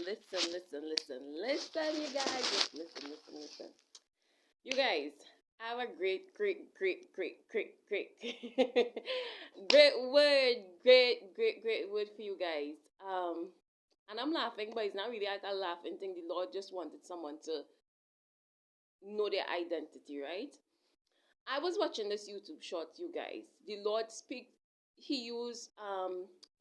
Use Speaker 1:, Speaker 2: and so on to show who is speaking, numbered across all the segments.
Speaker 1: listen, you guys. Just listen. You guys, I have a great, great word for you guys. And I'm laughing, but it's not really like a laughing thing. The Lord just wanted someone to know their identity, right? I was watching this YouTube short, you guys. The Lord speak. He used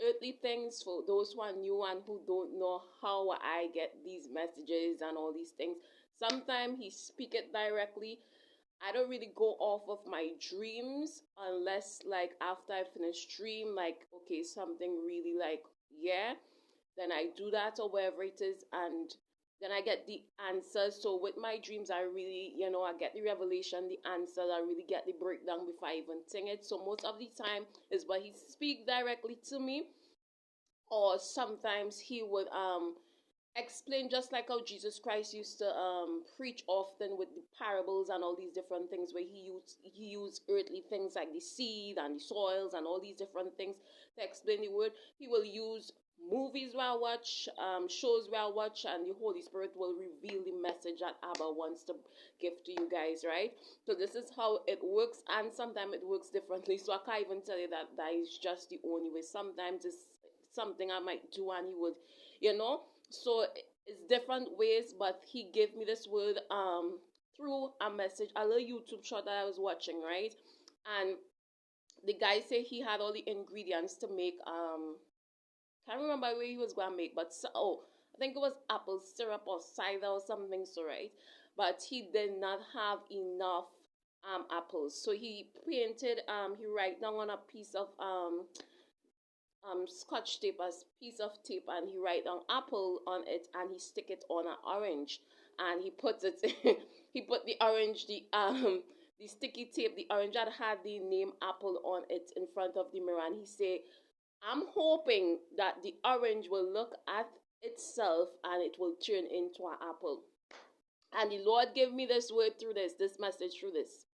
Speaker 1: earthly things for those who are new and who don't know how I get these messages and all these things. Sometimes He speak it directly. I don't really go off of my dreams unless like after I finish dream, like okay, something really like yeah, then I do that or whatever it is, and then I get the answers. So with my dreams, I really, I get the revelation, the answers, I really get the breakdown before I even think it. So most of the time is what He speak directly to me, or sometimes He would explain, just like how Jesus Christ used to preach often with the parables and all these different things, where he used earthly things like the seed and the soils and all these different things to explain the word. He will use movies where I watch, shows where I watch, and the Holy Spirit will reveal the message that Abba wants to give to you guys, right? So this is how it works, and sometimes it works differently. So I can't even tell you that that is just the only way. Sometimes it's something I might do and He would, so it's different ways, but He gave me this word through a message, a little YouTube short that I was watching, right? And the guy said he had all the ingredients to make can't remember where he was going to make, but I think it was apple syrup or cider or something, so right? But he did not have enough apples, so he painted he write down on a piece of scotch tape, as piece of tape, and he write down apple on it, and he stick it on an orange, and he put it he put the orange, the sticky tape, the orange that had the name apple on it in front of the mirror, and he say, I'm hoping that the orange will look at itself and it will turn into an apple. And the Lord gave me this word through this message through this,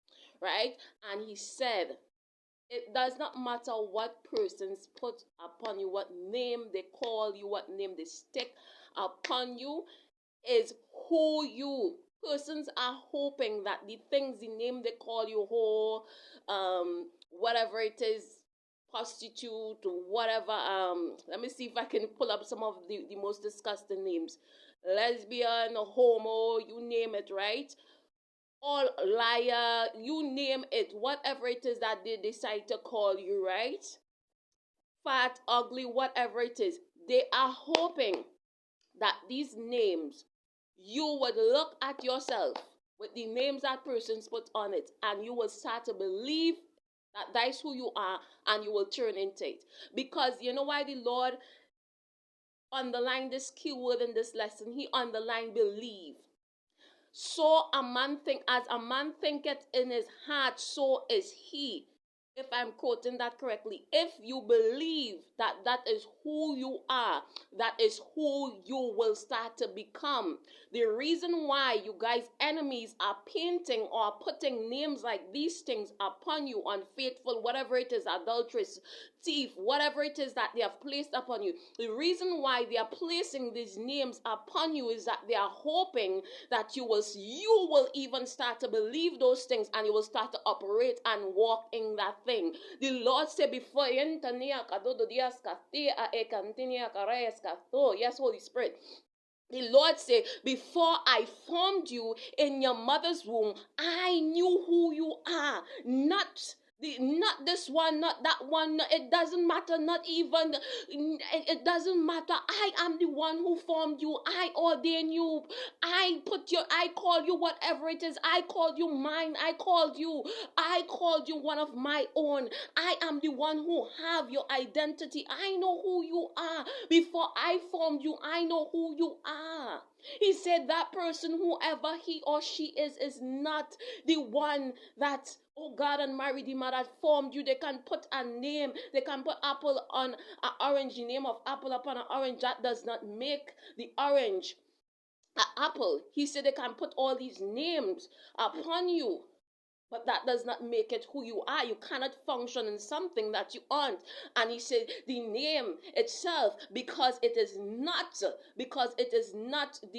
Speaker 1: right? And He said, it does not matter what persons put upon you, what name they call you, what name they stick upon you, is who you. Persons are hoping that the things, the name they call you, whore, whatever it is, prostitute, whatever, let me see if I can pull up some of the most disgusting names. Lesbian, homo, you name it, right? All liar, you name it, whatever it is that they decide to call you, right? Fat, ugly, whatever it is, they are hoping that these names, you would look at yourself with the names that persons put on it, and you will start to believe that that's who you are, and you will turn into it. Because you know why the Lord underlined this key word in this lesson? He underlined believe. So as a man thinketh in his heart, so is he. If I'm quoting that correctly, if you believe that that is who you are, that is who you will start to become. The reason why you guys' enemies are painting or putting names like these things upon you, unfaithful, whatever it is, adulteress, thief, whatever it is that they have placed upon you. The reason why they are placing these names upon you is that they are hoping that you will even start to believe those things, and you will start to operate and walk in that thing. The Lord said, before yes, Holy Spirit. The Lord said, before I formed you in your mother's womb, I knew who you are. Not this one, not that one. It doesn't matter. Not even. It doesn't matter. I am the one who formed you. I ordain you. I call you whatever it is. I called you mine. I called you one of my own. I am the one who have your identity. I know who you are. Before I formed you, I know who you are. He said that person, whoever he or she is not the one that, oh God and my Redeemer, that formed you. They can put a name. They can put apple on an orange, the name of apple upon an orange. That does not make the orange an apple. He said they can put all these names upon you. But that does not make it who you are. You cannot function in something that you aren't. And he said the name itself, the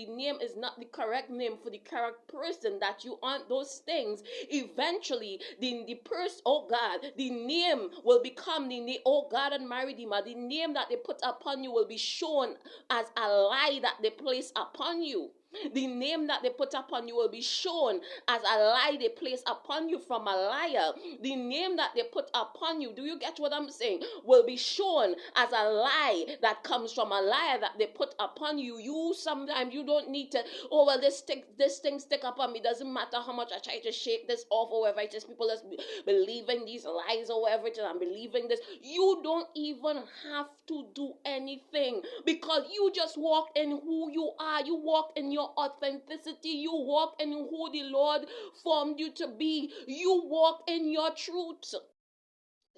Speaker 1: name is not the correct name for the correct person, that you aren't those things. Eventually, the person, oh God, the name will become the name, oh God and my Redeemer, the name that they put upon you will be shown as a lie that they place upon you. The name that they put upon you will be shown as a lie they place upon you from a liar. The name that they put upon you, do you get what I'm saying, will be shown as a lie that comes from a liar that they put upon you. You sometimes you don't need to, oh well, this thing stick upon me. Doesn't matter how much I try to shake this off or whatever. It's just people just believing these lies or whatever it is. I'm believing this. You don't even have to do anything, because you just walk in who you are. You walk in your authenticity. You walk in who the Lord formed you to be. You walk in your truth.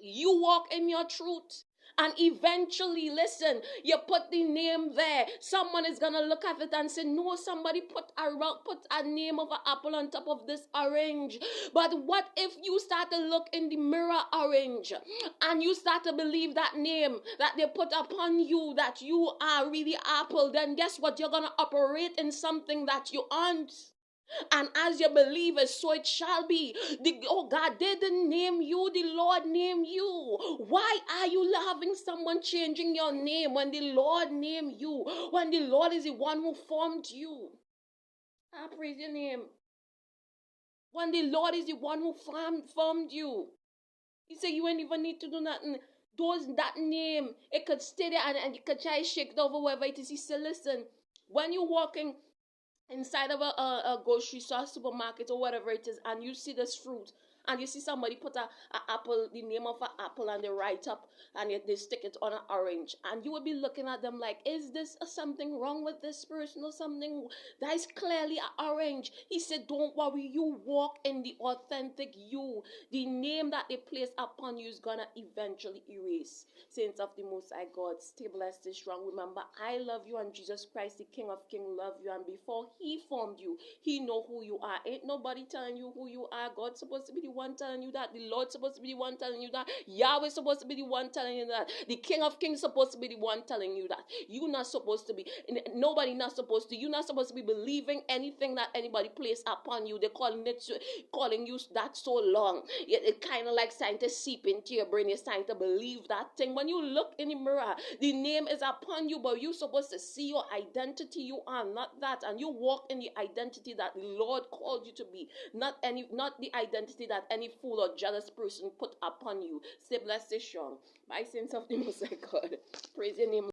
Speaker 1: You walk in your truth. And eventually, listen, you put the name there. Someone is going to look at it and say, no, somebody put a name of an apple on top of this orange. But what if you start to look in the mirror orange and you start to believe that name that they put upon you, that you are really apple? Then guess what? You're going to operate in something that you aren't. And as you believe it, so it shall be. Oh God didn't name you, the Lord named you. Why are you having someone changing your name when the Lord named you? When the Lord is the one who formed you. I praise your name. When the Lord is the one who formed you. He said you ain't even need to do nothing. That name, it could stay there and you could try to shake it over wherever it is. He said, listen, when you're walking inside of a grocery store, supermarket, or whatever it is, and you see this fruit, and you see somebody put a apple, the name of an apple, and they write up, and they stick it on an orange, and you would be looking at them like, is this something wrong with this person or something? That is clearly an orange. He said, don't worry, you walk in the authentic you. The name that they place upon you is gonna eventually erase. Saints of the Most High God, stay blessed, stay strong. Remember, I love you, and Jesus Christ, the King of Kings, love you, and before he formed you, he know who you are. Ain't nobody telling you who you are. God's supposed to be the one telling you that. The Lord's supposed to be the one telling you that. Yahweh's supposed to be the one telling you that. The King of Kings supposed to be the one telling you that. You not supposed to be. Nobody not supposed to. You not supposed to be believing anything that anybody place upon you. They're calling you that so long. It kind of like starting to seep into your brain. You're starting to believe that thing. When you look in the mirror, the name is upon you, but you're supposed to see your identity. You are not that, and you walk in the identity that the Lord called you to be, not the identity that any fool or jealous person put upon you. Stay blessed, stay strong. My saints of the Most High God, praise your name.